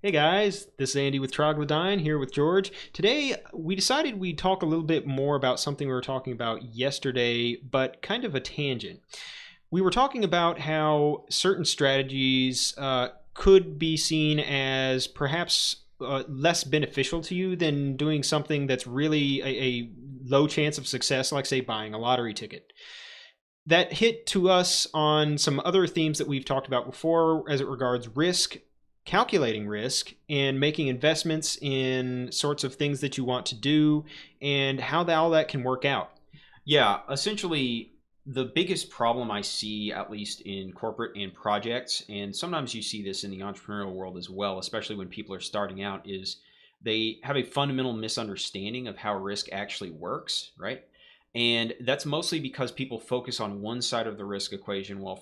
Hey guys, this is Andy with Troglodyne here with George. Today we decided we'd talk a little bit more about something we were talking about yesterday, but kind of a tangent. We were talking about how certain strategies could be seen as perhaps less beneficial to you than doing something that's really a low chance of success, like, say, buying a lottery ticket. That hit to us on some other themes that we've talked about before as it regards risk, calculating risk, and making investments in sorts of things that you want to do, and how all that can work out. Yeah, essentially, the biggest problem I see, at least in corporate and projects, and sometimes you see this in the entrepreneurial world as well, especially when people are starting out, is they have a fundamental misunderstanding of how risk actually works, right? And that's mostly because people focus on one side of the risk equation while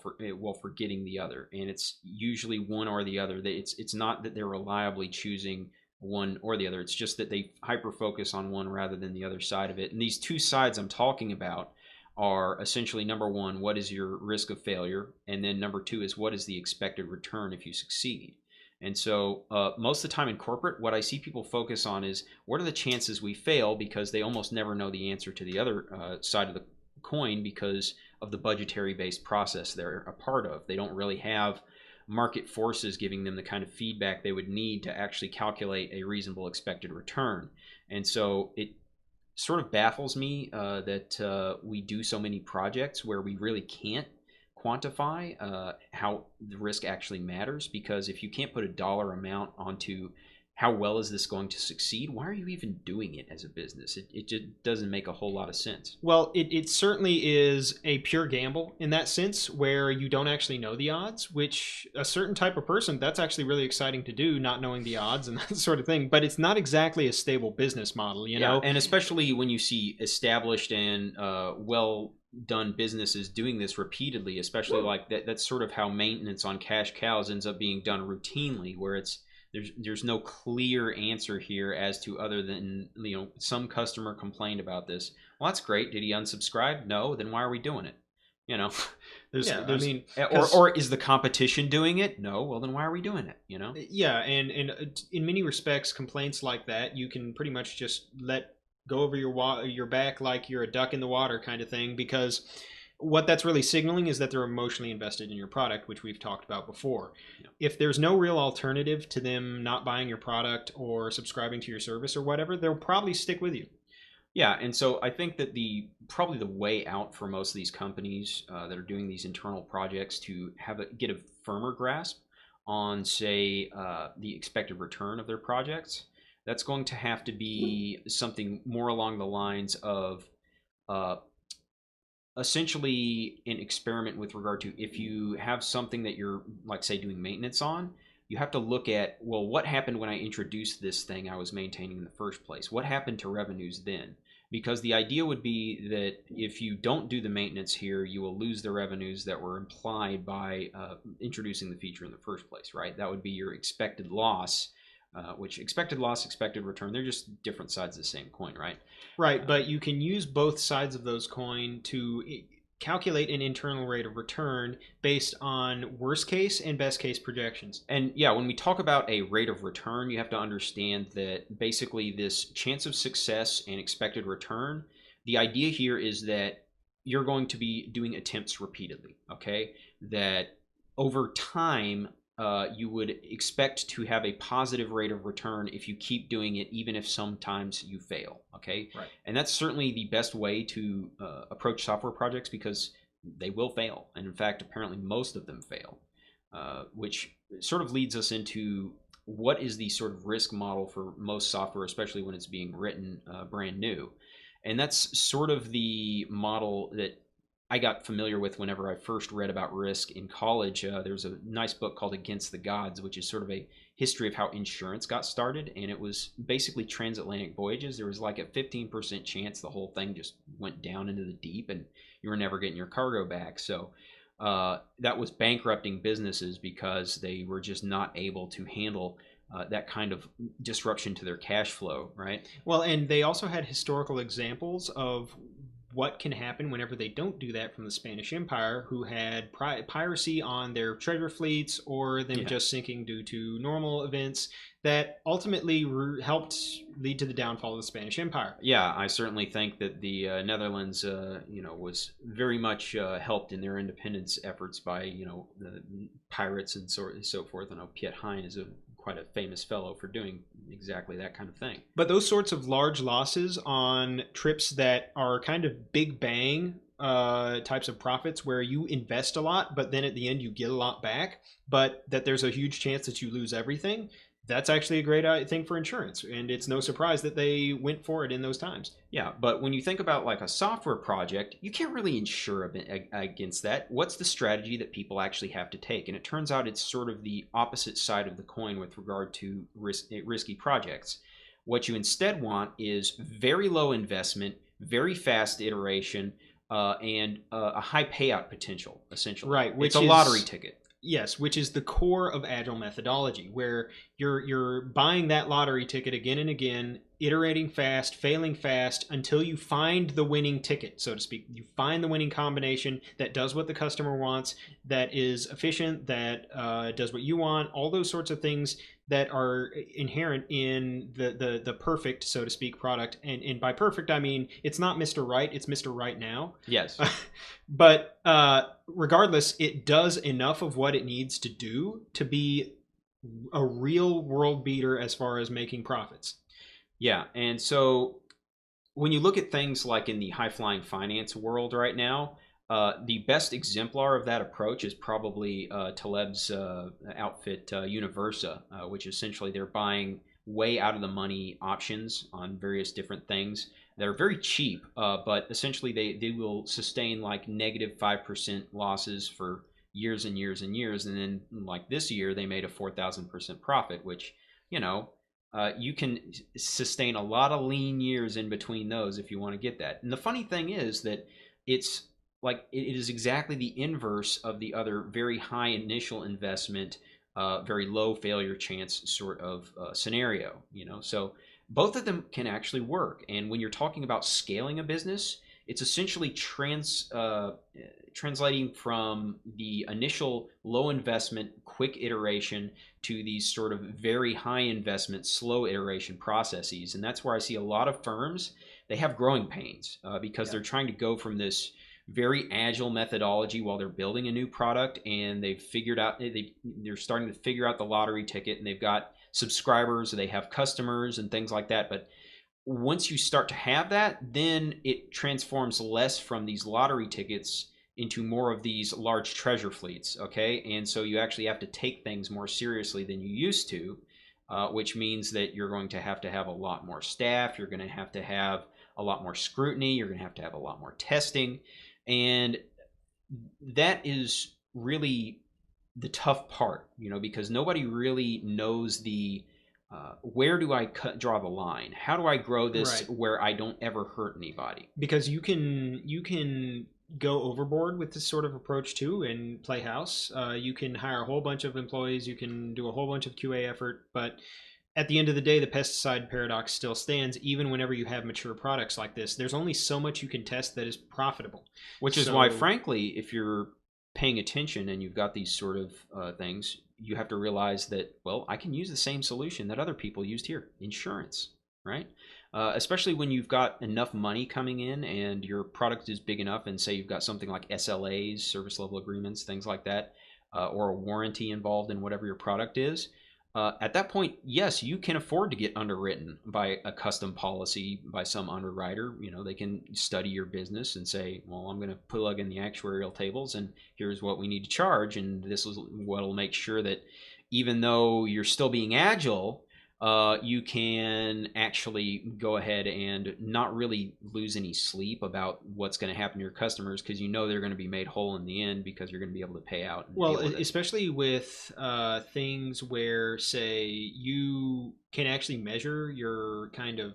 forgetting the other, and it's usually one or the other. It's not that they're reliably choosing one or the other. It's just that they hyper focus on one rather than the other side of it. And these two sides I'm talking about are essentially, number one, what is your risk of failure? And then number two is, what is the expected return if you succeed? And so, most of the time in corporate, what I see people focus on is, what are the chances we fail, because they almost never know the answer to the other side of the coin because of the budgetary based process they're a part of. They don't really have market forces giving them the kind of feedback they would need to actually calculate a reasonable expected return. And so it sort of baffles me that we do so many projects where we really can't quantify how the risk actually matters, because if you can't put a dollar amount onto how well is this going to succeed, why are you even doing it as a business? It just doesn't make a whole lot of sense. Well, it certainly is a pure gamble in that sense where you don't actually know the odds, which a certain type of person, that's actually really exciting to do, not knowing the odds and that sort of thing. But it's not exactly a stable business model, you Yeah, know? and especially when you see established and well done businesses doing this repeatedly, especially like that. That's sort of how maintenance on cash cows ends up being done routinely, where it's there's no clear answer here as to, other than, some customer complained about this. Well, that's great. Did he unsubscribe? No. Then why are we doing it? You know, there's Yeah, I there's mean, because or is the competition doing it? No. Well, then why are we doing it? yeah, and in many respects, complaints like that you can pretty much just let go over your back like you're a duck in the water kind of thing, because what that's really signaling is that they're emotionally invested in your product, which we've talked about before. Yeah. If there's no real alternative to them not buying your product or subscribing to your service or whatever, they'll probably stick with you. Yeah, and so I think that the probably the way out for most of these companies that are doing these internal projects to get a firmer grasp on, say, the expected return of their projects, that's going to have to be something more along the lines of uh, essentially an experiment with regard to, if you have something that you're, like, say, doing maintenance on, you have to look at, well, what happened when I introduced this thing I was maintaining in the first place? What happened to revenues then? Because the idea would be that if you don't do the maintenance here, you will lose the revenues that were implied by introducing the feature in the first place, right? That would be your expected loss, which expected loss, expected return, they're just different sides of the same coin, right? Right, but you can use both sides of those coin to calculate an internal rate of return based on worst case and best case projections. And yeah, when we talk about a rate of return, you have to understand that basically this chance of success and expected return, the idea here is that you're going to be doing attempts repeatedly, okay? That over time, you would expect to have a positive rate of return if you keep doing it, even if sometimes you fail, okay? Right. And that's certainly the best way to approach software projects, because they will fail. And in fact, apparently most of them fail, which sort of leads us into what is the sort of risk model for most software, especially when it's being written brand new. And that's sort of the model that I got familiar with whenever I first read about risk in college. There's a nice book called Against the Gods, which is sort of a history of how insurance got started. And it was basically transatlantic voyages. There was like a 15% chance the whole thing just went down into the deep and you were never getting your cargo back. So that was bankrupting businesses because they were just not able to handle that kind of disruption to their cash flow, right? Well, and they also had historical examples of what can happen whenever they don't do that from the Spanish Empire, who had piracy on their treasure fleets or them just sinking due to normal events that ultimately helped lead to the downfall of the Spanish Empire. Yeah, I certainly think that the Netherlands, was very much helped in their independence efforts by, the pirates and so forth. I know Piet Hein is quite a famous fellow for doing exactly that kind of thing. But those sorts of large losses on trips that are kind of big bang types of profits where you invest a lot, but then at the end you get a lot back, but that there's a huge chance that you lose everything. That's actually a great thing for insurance, and it's no surprise that they went for it in those times. Yeah, but when you think about like a software project, you can't really insure against that. What's the strategy that people actually have to take? And it turns out it's sort of the opposite side of the coin with regard to risky projects. What you instead want is very low investment, very fast iteration, and a high payout potential, essentially. Right, it's a lottery ticket. Yes, which is the core of agile methodology, where you're buying that lottery ticket again and again, iterating fast, failing fast until you find the winning ticket, so to speak. You find the winning combination that does what the customer wants, that is efficient, that does what you want, all those sorts of things that are inherent in the perfect, so to speak, product. And by perfect, I mean it's not Mr. Right, it's Mr. Right now. Yes. But regardless, it does enough of what it needs to do to be a real world beater as far as making profits. Yeah, and so when you look at things like in the high-flying finance world right now, the best exemplar of that approach is probably Taleb's outfit, Universa, which essentially they're buying way out of the money options on various different things. They're very cheap, but essentially they will sustain like negative 5% losses for years and years and years. And then like this year, they made a 4,000% profit, which, you can sustain a lot of lean years in between those if you want to get that. And the funny thing is that it's like it is exactly the inverse of the other very high initial investment, very low failure chance sort of scenario. So both of them can actually work. And when you're talking about scaling a business, it's essentially translating from the initial low investment, quick iteration to these sort of very high investment, slow iteration processes. And that's where I see a lot of firms, they have growing pains because they're trying to go from this very agile methodology while they're building a new product, and they've figured out they're starting to figure out the lottery ticket, and they've got subscribers, they have customers and things like that. But once you start to have that, then it transforms less from these lottery tickets into more of these large treasure fleets. Okay, and so you actually have to take things more seriously than you used to, which means that you're going to have a lot more staff, you're going to have a lot more scrutiny, you're going to have a lot more testing. And that is really the tough part, because nobody really knows where do I draw the line? How do I grow this where I don't ever hurt anybody? Because you can go overboard with this sort of approach too and play house. You can hire a whole bunch of employees, you can do a whole bunch of QA effort, but at the end of the day, the pesticide paradox still stands. Even whenever you have mature products like this, there's only so much you can test that is profitable. Which is why, frankly, if you're paying attention and you've got these sort of things, you have to realize that, well, I can use the same solution that other people used here, insurance, right? Especially when you've got enough money coming in and your product is big enough, and say you've got something like SLAs, service level agreements, things like that, or a warranty involved in whatever your product is. At that point, yes, you can afford to get underwritten by a custom policy by some underwriter. They can study your business and say, well, I'm going to plug in the actuarial tables, and here's what we need to charge. And this is what will make sure that even though you're still being agile, you can actually go ahead and not really lose any sleep about what's going to happen to your customers, because they're going to be made whole in the end, because you're going to be able to pay out. Well, especially with things where, say, you can actually measure your kind of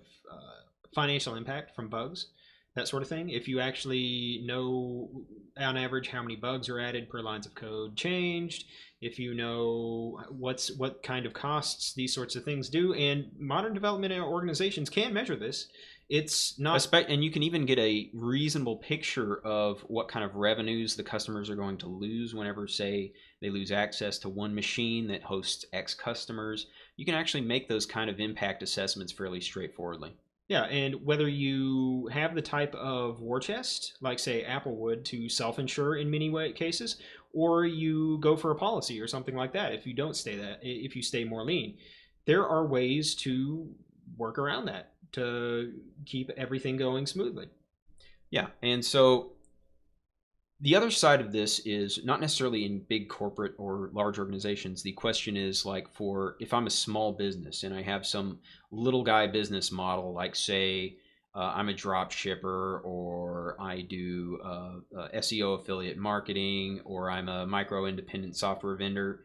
financial impact from bugs, that sort of thing. If you actually know on average how many bugs are added per lines of code changed, if you know what kind of costs these sorts of things do, and modern development organizations can measure this, It's not. And you can even get a reasonable picture of what kind of revenues the customers are going to lose whenever, say, they lose access to one machine that hosts X customers. You can actually make those kind of impact assessments fairly straightforwardly. Yeah, and whether you have the type of war chest, like say Apple would, to self-insure in many cases, or you go for a policy or something like that, if you stay more lean, there are ways to work around that to keep everything going smoothly. Yeah, and so the other side of this is not necessarily in big corporate or large organizations. The question is like, for if I'm a small business and I have some little guy business model, like say I'm a drop shipper, or I do SEO affiliate marketing, or I'm a micro independent software vendor.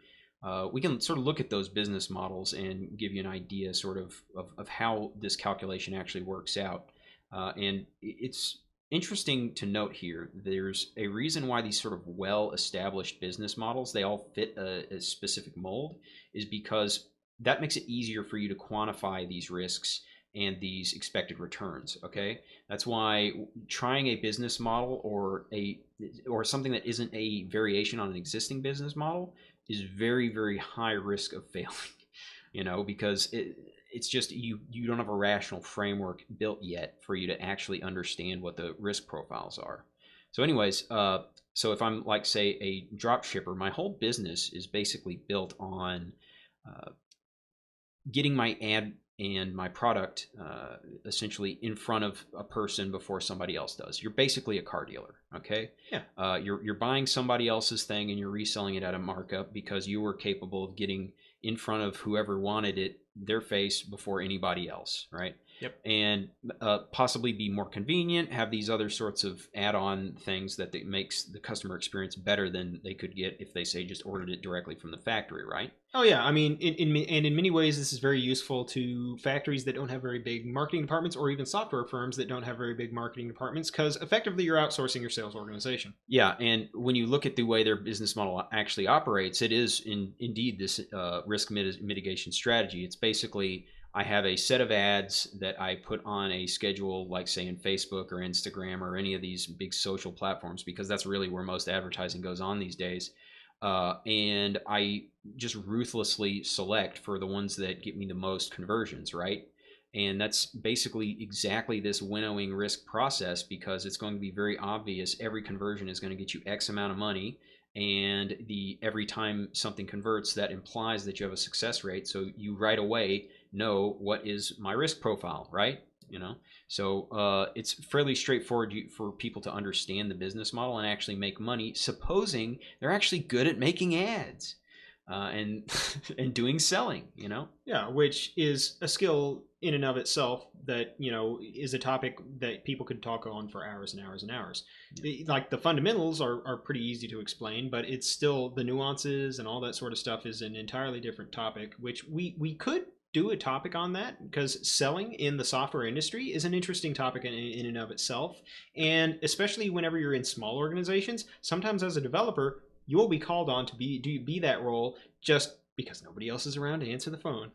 We can sort of look at those business models and give you an idea sort of how this calculation actually works out. And it's interesting to note here, there's a reason why these sort of well-established business models, they all fit a specific mold, is because that makes it easier for you to quantify these risks and these expected returns. Okay, that's why trying a business model or something that isn't a variation on an existing business model is very, very high risk of failing. Because it's just you don't have a rational framework built yet for you to actually understand what the risk profiles are. So anyways, so if I'm like, say, a drop shipper, my whole business is basically built on getting my ad and my product essentially in front of a person before somebody else does. You're basically a car dealer, okay? Yeah. You're buying somebody else's thing and you're reselling it at a markup because you were capable of getting in front of whoever wanted it, their face, before anybody else, right? Yep. And possibly be more convenient, have these other sorts of add-on things that makes the customer experience better than they could get if they, say, just ordered it directly from the factory, right? Oh yeah, I mean, in many ways, this is very useful to factories that don't have very big marketing departments, or even software firms that don't have very big marketing departments, because effectively you're outsourcing your sales organization. Yeah, and when you look at the way their business model actually operates, it is indeed this risk mitigation strategy. It's basically, I have a set of ads that I put on a schedule, like say in Facebook or Instagram or any of these big social platforms, because that's really where most advertising goes on these days. And I just ruthlessly select for the ones that get me the most conversions, right? And that's basically exactly this winnowing risk process, because it's going to be very obvious every conversion is going to get you X amount of money, and every time something converts, that implies that you have a success rate. So you right away know what is my risk profile, right? So it's fairly straightforward for people to understand the business model and actually make money, supposing they're actually good at making ads and and doing selling. Yeah, which is a skill in and of itself that is a topic that people could talk on for hours and hours and hours. Yeah. Like the fundamentals are pretty easy to explain, but it's still the nuances and all that sort of stuff is an entirely different topic, which we could do a topic on that, because selling in the software industry is an interesting topic in and of itself. And especially whenever you're in small organizations, sometimes as a developer, you will be called on to be that role just because nobody else is around to answer the phone.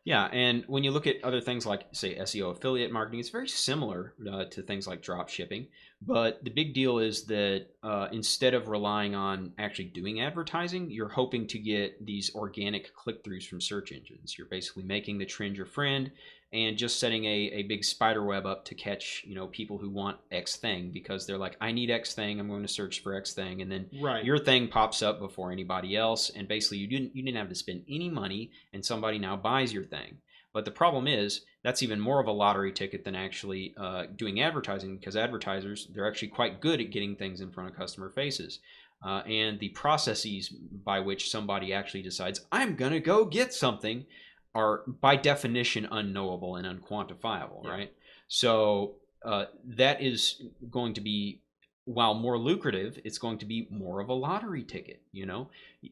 Yeah, and when you look at other things like, say, SEO affiliate marketing, it's very similar to things like drop shipping. But the big deal is that instead of relying on actually doing advertising, you're hoping to get these organic click-throughs from search engines. You're basically making the trend your friend and just setting a big spider web up to catch people who want X thing, because they're like, I need X thing, I'm going to search for X thing, and then your thing pops up before anybody else, and basically you didn't have to spend any money, and somebody now buys your thing. But the problem is, that's even more of a lottery ticket than actually doing advertising, because advertisers, they're actually quite good at getting things in front of customer faces. And the processes by which somebody actually decides, I'm going to go get something, are by definition unknowable and unquantifiable, right? So that is going to be, while more lucrative, it's going to be more of a lottery ticket,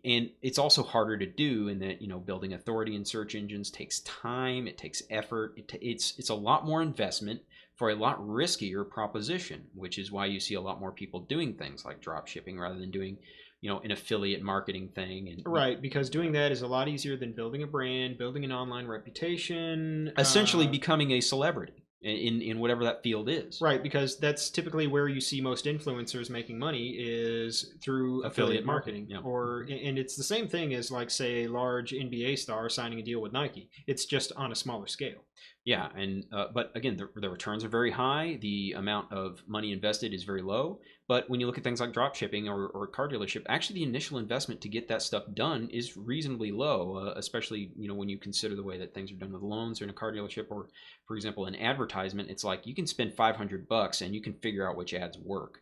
and it's also harder to do in that, building authority in search engines takes time, it takes effort, it's a lot more investment for a lot riskier proposition, which is why you see a lot more people doing things like drop shipping rather than doing an affiliate marketing thing. And right, because doing that is a lot easier than building a brand, building an online reputation, essentially becoming a celebrity. in whatever that field is. Right, because that's typically where you see most influencers making money is through affiliate marketing. Yeah. And it's the same thing as, like, say, a large NBA star signing a deal with Nike. It's just on a smaller scale. Yeah, and but again, the returns are very high. The amount of money invested is very low. But when you look at things like drop shipping or car dealership, actually the initial investment to get that stuff done is reasonably low, especially when you consider the way that things are done with loans or in a car dealership, or for example, an advertisement. It's like you can spend $500 and you can figure out which ads work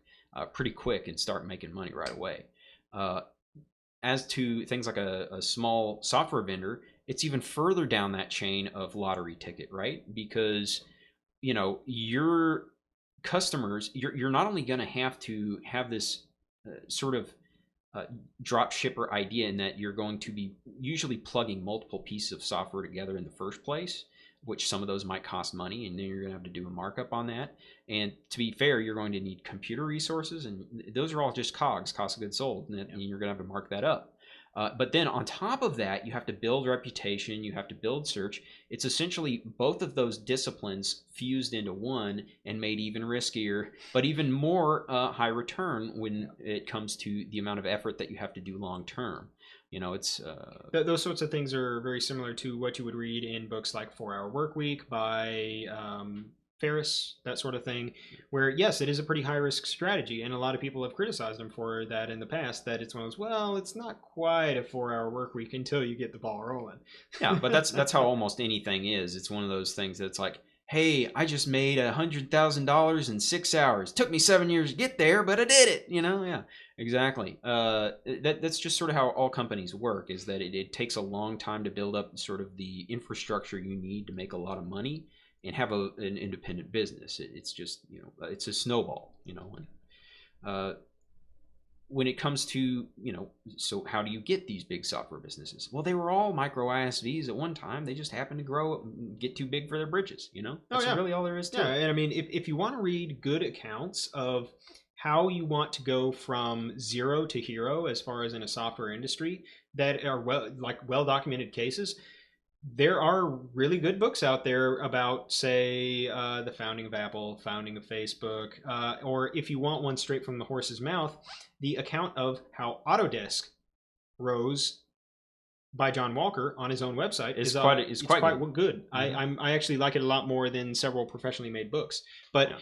pretty quick and start making money right away. As to things like a small software vendor, it's even further down that chain of lottery ticket, right? Because your customers, you're not only going to have this sort of drop shipper idea in that you're going to be usually plugging multiple pieces of software together in the first place, which some of those might cost money, and then you're going to have to do a markup on that. And to be fair, you're going to need computer resources, and those are all just COGS, cost of goods sold, and you're going to have to mark that up. But then on top of that, you have to build reputation, you have to build search. It's essentially both of those disciplines fused into one and made even riskier, but even more high return when it comes to the amount of effort that you have to do long term. It's those sorts of things are very similar to what you would read in books like 4-Hour Workweek by Ferris, that sort of thing, where yes, it is a pretty high risk strategy, and a lot of people have criticized him for that in the past, that it's one of those, well, it's not quite a 4-hour work week until you get the ball rolling. Yeah, but that's how almost anything is. It's one of those things that's like, hey, I just made $100,000 in 6 hours. Took me 7 years to get there, but I did it. Yeah, exactly. That's just sort of how all companies work, is that it takes a long time to build up sort of the infrastructure you need to make a lot of money and have an independent business. It's just, it's a snowball, when it comes to, so how do you get these big software businesses? Well, they were all micro ISVs at one time. They just happened to grow, get too big for their britches, That's really all there is to it. Yeah, and I mean, if you want to read good accounts of how you want to go from zero to hero as far as in a software industry that are well-documented cases, there are really good books out there about, say, the founding of Apple, founding of Facebook, or if you want one straight from the horse's mouth, the account of how Autodesk rose by John Walker on his own website is quite good. Mm-hmm. I actually like it a lot more than several professionally made books. But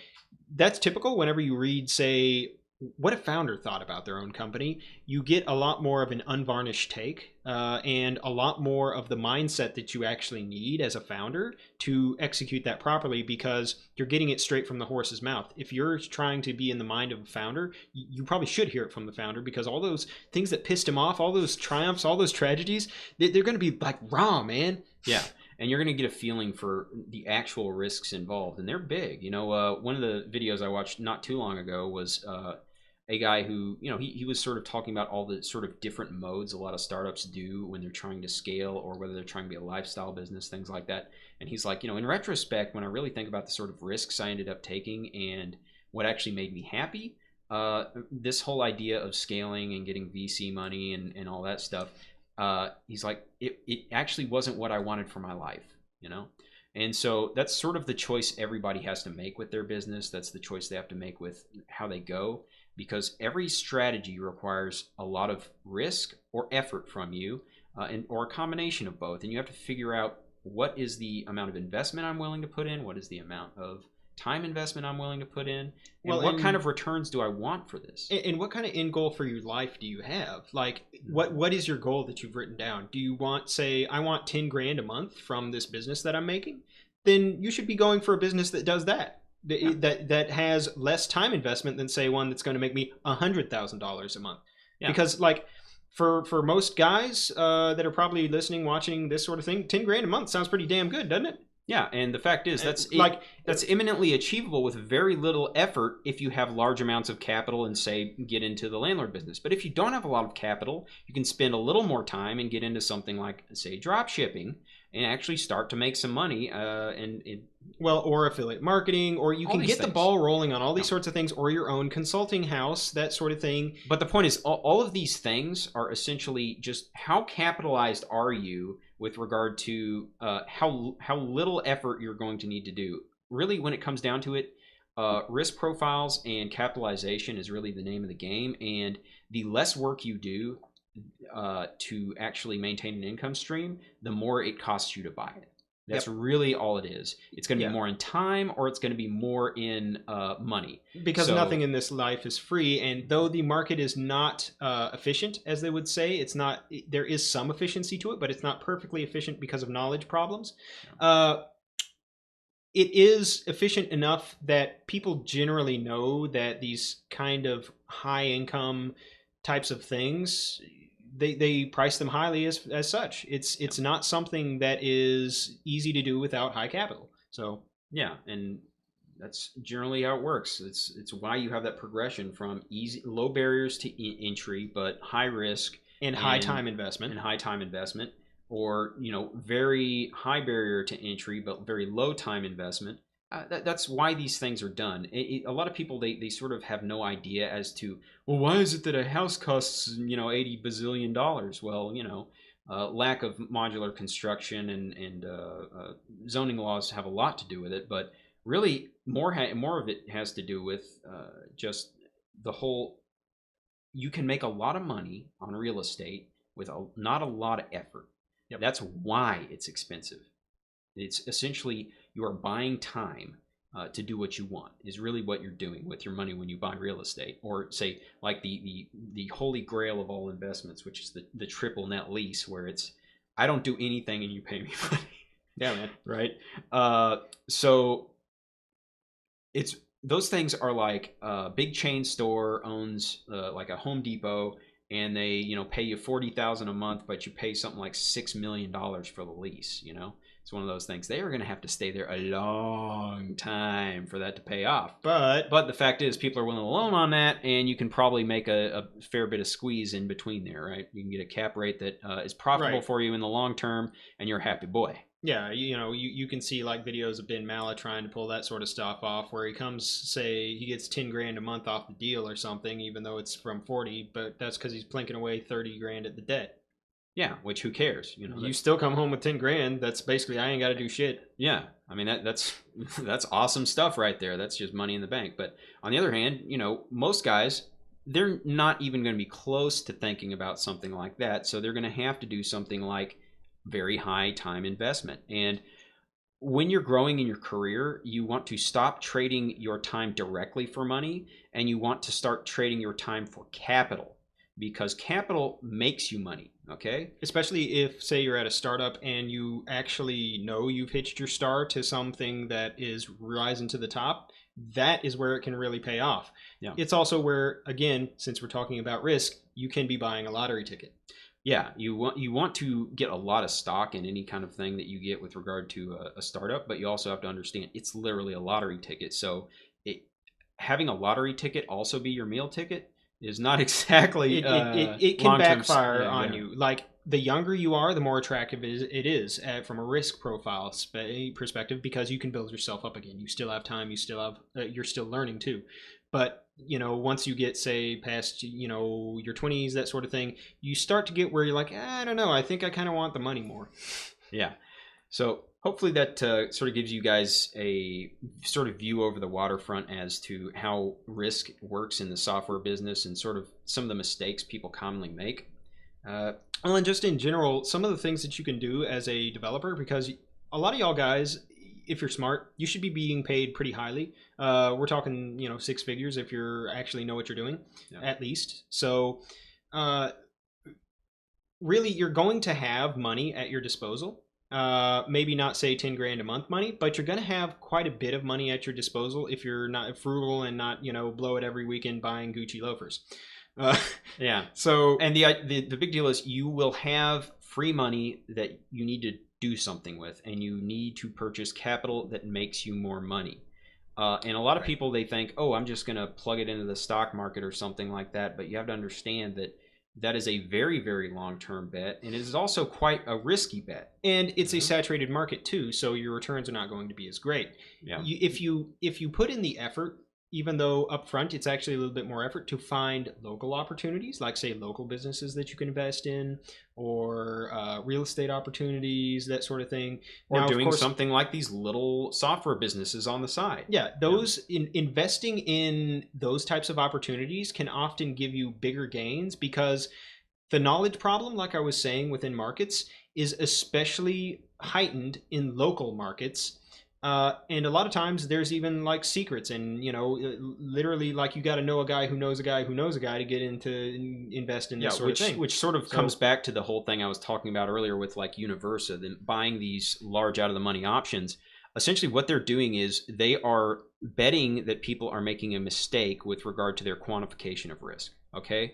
that's typical whenever you read, say, what a founder thought about their own company. You get a lot more of an unvarnished take and a lot more of the mindset that you actually need as a founder to execute that properly, because you're getting it straight from the horse's mouth. If you're trying to be in the mind of a founder, you probably should hear it from the founder, because all those things that pissed him off, all those triumphs, all those tragedies, they're going to be like raw, man. Yeah. And you're going to get a feeling for the actual risks involved, and they're big. One of the videos I watched not too long ago was a guy who, he was sort of talking about all the sort of different modes a lot of startups do when they're trying to scale, or whether they're trying to be a lifestyle business, things like that. And he's like, in retrospect, when I really think about the sort of risks I ended up taking and what actually made me happy, this whole idea of scaling and getting VC money and all that stuff, he's like, it actually wasn't what I wanted for my life, And so that's sort of the choice everybody has to make with their business. That's the choice they have to make with how they go, because every strategy requires a lot of risk or effort from you, or a combination of both. And you have to figure out, what is the amount of investment I'm willing to put in? What is the amount of time investment I'm willing to put in? And what kind of returns do I want for this? And what kind of end goal for your life do you have? Like, what is your goal that you've written down? Do you want, say, I want 10 grand a month from this business that I'm making? Then you should be going for a business that does that. That has less time investment than, say, one that's going to make me $100,000 a month. Yeah. Because, like, for most guys that are probably listening, watching this sort of thing, 10 grand a month sounds pretty damn good, doesn't it? Yeah, and the fact is that's eminently achievable with very little effort if you have large amounts of capital and, say, get into the landlord business. But if you don't have a lot of capital, you can spend a little more time and get into something like, say, drop shipping, and actually start to make some money. Or affiliate marketing, or you can get the ball rolling on all these sorts of things, or your own consulting house, that sort of thing. But the point is, all of these things are essentially just, how capitalized are you with regard to how little effort you're going to need to do. really, when it comes down to it, risk profiles and capitalization is really the name of the game. And the less work you do to actually maintain an income stream, the more it costs you to buy it. That's really all it is. It's going to be more in time, or it's going to be more in money. Because nothing in this life is free, and though the market is not efficient, as they would say, it's not. There is some efficiency to it, but it's not perfectly efficient because of knowledge problems. It is efficient enough that people generally know that these kind of high income types of things, they price them highly as such. It's not something that is easy to do without high capital. So yeah, and that's generally how it works. It's why you have that progression from low barriers to entry, but high risk and high time investment. Or very high barrier to entry but very low time investment. That's why these things are done. A lot of people, they sort of have no idea as to, well, why is it that a house costs $80 bazillion? Well, lack of modular construction and zoning laws have a lot to do with it, but really more of it has to do with just the whole. You can make a lot of money on real estate with not a lot of effort. Yep. That's why it's expensive. It's essentially you are buying time to do what you want, is really what you're doing with your money when you buy real estate. Or say like the holy grail of all investments, which is the triple net lease, where it's I don't do anything and you pay me money. Yeah, man. Right? So it's those things are like a big chain store owns like a Home Depot, and they pay you $40,000 a month, but you pay something like $6 million for the lease. It's one of those things. They are going to have to stay there a long time for that to pay off. But the fact is, people are willing to loan on that, and you can probably make a fair bit of squeeze in between there, right? You can get a cap rate that is profitable for you in the long term, and you're a happy boy. Yeah, you can see like videos of Ben Malla trying to pull that sort of stuff off, where he comes, say he gets 10 grand a month off the deal or something, even though it's from 40, but that's because he's plinking away 30 grand at the debt. Yeah, which who cares? You still come home with 10 grand. That's basically I ain't got to do shit. Yeah, I mean that's awesome stuff right there. That's just money in the bank. But on the other hand, most guys, they're not even going to be close to thinking about something like that. So they're going to have to do something like very high time investment. And when you're growing in your career, you want to stop trading your time directly for money, and you want to start trading your time for capital, because capital makes you money. Okay? Especially if, say, you're at a startup and you actually know you've hitched your star to something that is rising to the top. That is where it can really pay off. Yeah. It's also where, again, since we're talking about risk, you can be buying a lottery ticket. Yeah, you want to get a lot of stock in any kind of thing that you get with regard to a startup, but you also have to understand it's literally a lottery ticket. So having a lottery ticket also be your meal ticket is not exactly it can backfire on you. Like, the younger you are, the more attractive it is from a risk profile perspective, because you can build yourself up again. You still have time. You still have you're still learning too. But once you get, say, past your 20s, that sort of thing, you start to get where you're like, I don't know, I think I kind of want the money more. Yeah. So hopefully that sort of gives you guys a sort of view over the waterfront as to how risk works in the software business and sort of some of the mistakes people commonly make. Well, and just in general, some of the things that you can do as a developer, because a lot of y'all guys, if you're smart, you should be being paid pretty highly. We're talking, six figures if you actually know what you're doing, at least. So really, you're going to have money at your disposal. Maybe not, say, 10 grand a month money, but you're going to have quite a bit of money at your disposal if you're not frugal and not, blow it every weekend buying Gucci loafers. Yeah. So, and the big deal is you will have free money that you need to do something with, and you need to purchase capital that makes you more money. And a lot of people, they think, oh, I'm just going to plug it into the stock market or something like that. But you have to understand that is a very, very long-term bet, and it is also quite a risky bet. And it's a saturated market too, so your returns are not going to be as great. Yeah. If you put in the effort, even though upfront it's actually a little bit more effort to find local opportunities, like say local businesses that you can invest in, or real estate opportunities, that sort of thing. Or Now, of doing course, something like these little software businesses on the side. yeah, investing in those types of opportunities can often give you bigger gains because the knowledge problem, like I was saying, within markets is especially heightened in local markets. And a lot of times there's even like secrets, and literally, like, you got to know a guy who knows a guy who knows a guy to get into invest in this sort of thing. Which sort of comes back to the whole thing I was talking about earlier with like Universa, then buying these large out of the money options. Essentially, what they're doing is they are betting that people are making a mistake with regard to their quantification of risk. Okay,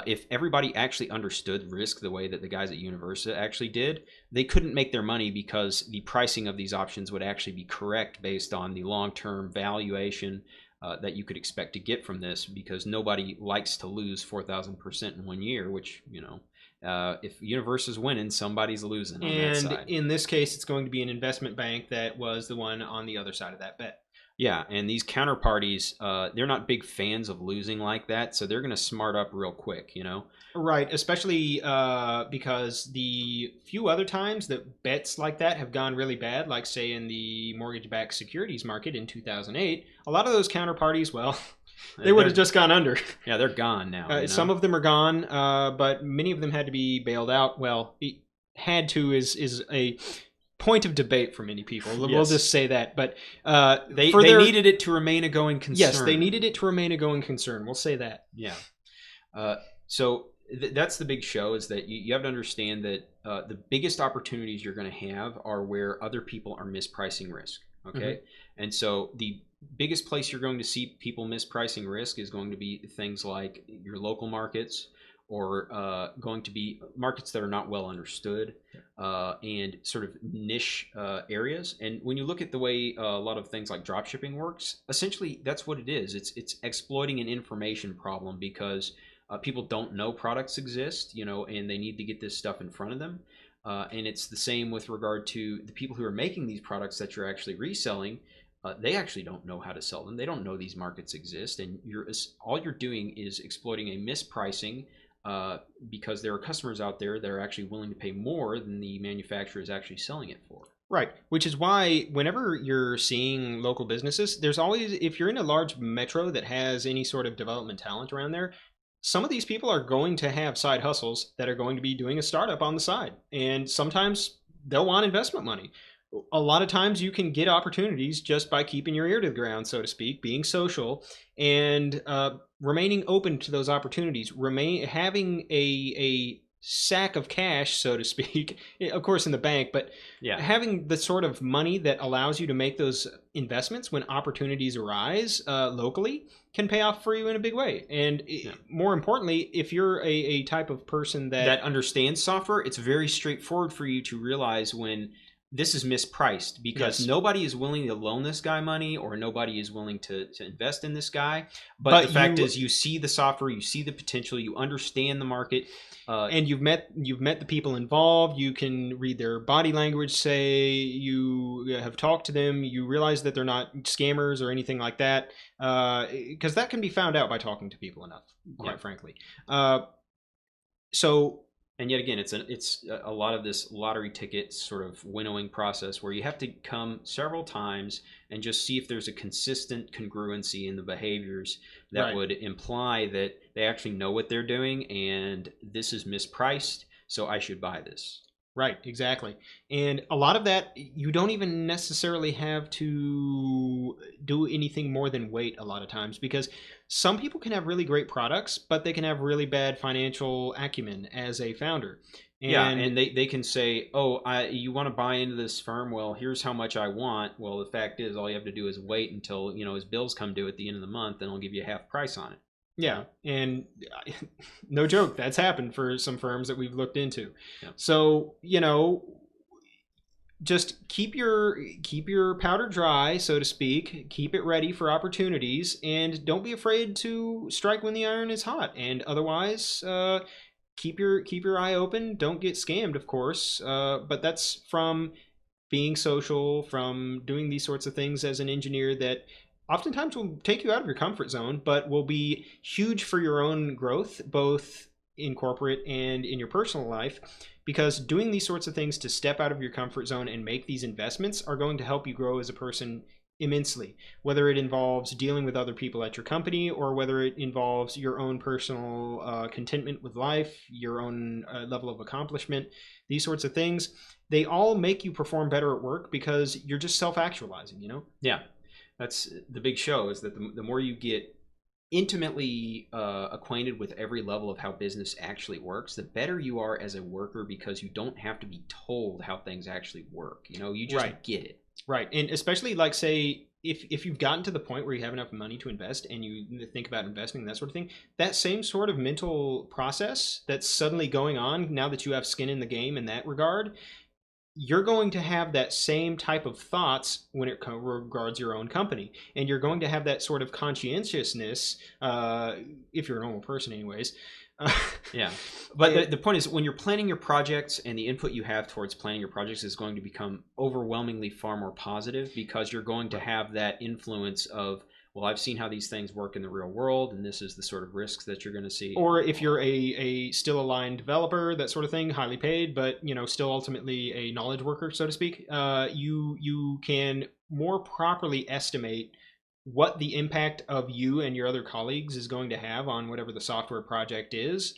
if everybody actually understood risk the way that the guys at Universa actually did, they couldn't make their money because the pricing of these options would actually be correct based on the long-term valuation that you could expect to get from this, because nobody likes to lose 4,000% in 1 year, which, if Universe is winning, somebody's losing on that side. And in this case, it's going to be an investment bank that was the one on the other side of that bet. Yeah, and these counterparties, they're not big fans of losing like that, so they're going to smart up real quick, Right, especially because the few other times that bets like that have gone really bad, like say in the mortgage-backed securities market in 2008, a lot of those counterparties, well, they would have just gone under. Yeah, they're gone now. Some of them are gone, but many of them had to be bailed out. Well, had to is a point of debate for many people. Yes. We'll just say that. But they needed it to remain a going concern. Yes, they needed it to remain a going concern. We'll say that. Yeah. So that's the big show, is that you have to understand that the biggest opportunities you're going to have are where other people are mispricing risk. Okay. Mm-hmm. And so the biggest place you're going to see people mispricing risk is going to be things like your local markets, or going to be markets that are not well understood, and sort of niche areas. And when you look at the way a lot of things like dropshipping works, essentially that's what it is. It's exploiting an information problem, because people don't know products exist, and they need to get this stuff in front of them. And it's the same with regard to the people who are making these products that you're actually reselling. They actually don't know how to sell them. They don't know these markets exist, and all you're doing is exploiting a mispricing, because there are customers out there that are actually willing to pay more than the manufacturer is actually selling it for. Right, which is why whenever you're seeing local businesses, there's always, if you're in a large metro that has any sort of development talent around there, some of these people are going to have side hustles that are going to be doing a startup on the side. And sometimes they'll want investment money. A lot of times you can get opportunities just by keeping your ear to the ground, so to speak, being social, and remaining open to those opportunities, having a sack of cash, so to speak, of course in the bank, but having the sort of money that allows you to make those investments when opportunities arise locally can pay off for you in a big way. And more importantly, if you're a type of person that understands software, it's very straightforward for you to realize when this is mispriced, because nobody is willing to loan this guy money, or nobody is willing to invest in this guy. But the fact is, you see the software, you see the potential, you understand the market, and you've met the people involved. You can read their body language, say you have talked to them, you realize that they're not scammers or anything like that, because that can be found out by talking to people enough, quite frankly. And yet again, it's a lot of this lottery ticket sort of winnowing process, where you have to come several times and just see if there's a consistent congruency in the behaviors that would imply that they actually know what they're doing, and this is mispriced, so I should buy this. Right, exactly. And a lot of that, you don't even necessarily have to do anything more than wait a lot of times, because some people can have really great products, but they can have really bad financial acumen as a founder. And they can say, oh, you want to buy into this firm? Well, here's how much I want. Well, the fact is, all you have to do is wait until his bills come due at the end of the month, and I'll give you half price on it. Yeah, and no joke, that's happened for some firms that we've looked into. Yeah. So, just keep your powder dry, so to speak. Keep it ready for opportunities, and don't be afraid to strike when the iron is hot. And otherwise, keep your eye open. Don't get scammed, of course. But that's from being social, from doing these sorts of things as an engineer that oftentimes will take you out of your comfort zone, but will be huge for your own growth, both in corporate and in your personal life, because doing these sorts of things to step out of your comfort zone and make these investments are going to help you grow as a person immensely, whether it involves dealing with other people at your company or whether it involves your own personal contentment with life, your own level of accomplishment. These sorts of things, they all make you perform better at work because you're just self-actualizing, you know? Yeah, that's the big show, is that the more you get intimately acquainted with every level of how business actually works, the better you are as a worker, because you don't have to be told how things actually work. You know, you just get it. Right. And especially, like, say, if you've gotten to the point where you have enough money to invest and you think about investing, that sort of thing, that same sort of mental process that's suddenly going on now that you have skin in the game in that regard, you're going to have that same type of thoughts when it regards your own company. And you're going to have that sort of conscientiousness, if you're a normal person anyways. Yeah. But the point is, when you're planning your projects, and the input you have towards planning your projects is going to become overwhelmingly far more positive, because you're going to have that influence of, well, I've seen how these things work in the real world, and this is the sort of risks that you're going to see. Or if you're a still aligned developer, that sort of thing, highly paid, but still ultimately a knowledge worker, so to speak, you can more properly estimate what the impact of you and your other colleagues is going to have on whatever the software project is,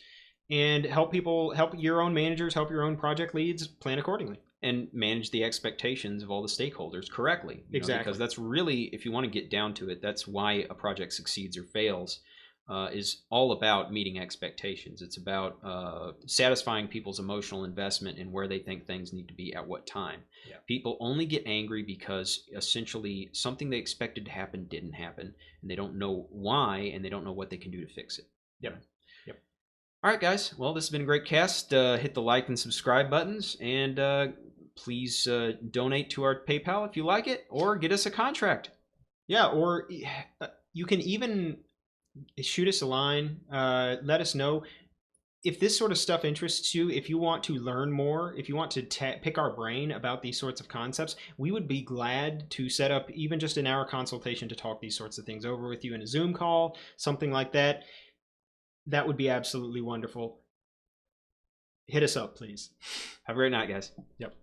and help your own managers, help your own project leads plan accordingly. And manage the expectations of all the stakeholders correctly. Exactly. Because that's really, if you want to get down to it, that's why a project succeeds or fails, is all about meeting expectations. It's about satisfying people's emotional investment in where they think things need to be at what time. Yeah. People only get angry because essentially something they expected to happen didn't happen, and they don't know why, and they don't know what they can do to fix it. Yep. All right, guys. Well, this has been a great cast. Hit the like and subscribe buttons, and please donate to our PayPal if you like it, or get us a contract. Yeah, or you can even shoot us a line. Let us know if this sort of stuff interests you. If you want to learn more, if you want to pick our brain about these sorts of concepts, we would be glad to set up even just an hour consultation to talk these sorts of things over with you in a Zoom call, something like that. That would be absolutely wonderful. Hit us up, please. Have a great night, guys. Yep.